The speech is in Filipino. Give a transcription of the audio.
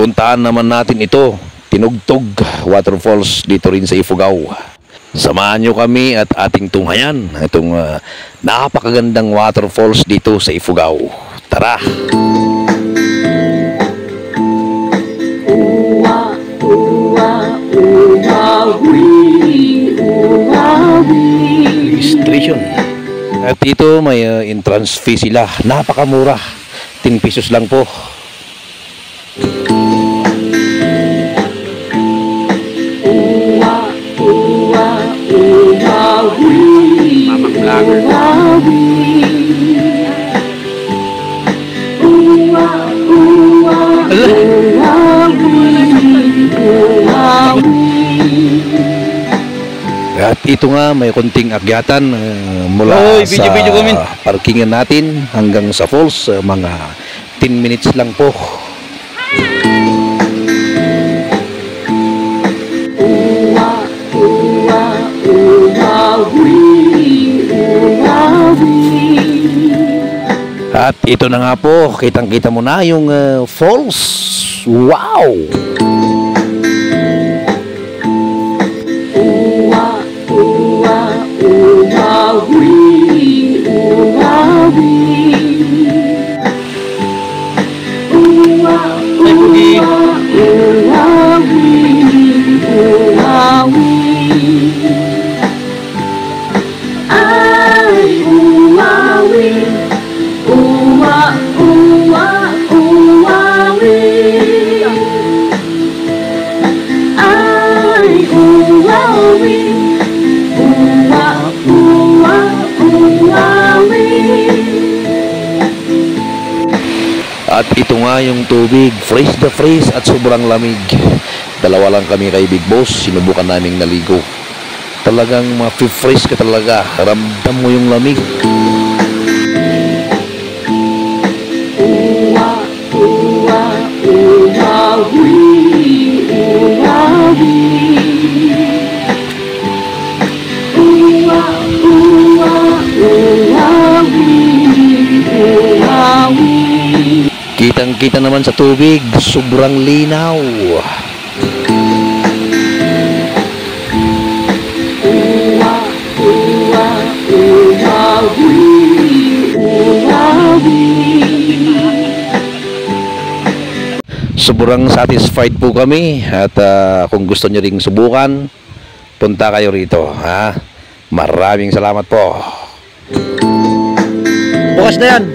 Puntahan naman natin ito, Tinugtog Waterfalls dito rin sa Ifugao. Samahan nyo kami at ating tunghayan itong napakagandang waterfalls dito sa Ifugao. Tara! Registration. At dito may entrance fee sila. Napakamura. 10 pesos lang po. At ito nga may konting akyatan mula sa parkingan natin hanggang sa falls, mga 10 minutes lang po. At ito na nga po, kitang-kita mo na yung falls. Wow! At ito nga yung tubig, fresh na fresh at sobrang lamig. Dalawa lang kami kay Big Boss, sinubukan naming naligo. Talagang ma-fresh ka talaga, ramdam mo yung lamig. Kitang-kita naman sa tubig, sobrang linaw. Sobrang satisfied po kami at kung gusto nyo ring subukan, punta kayo rito. Maraming salamat po. Bukas na yan.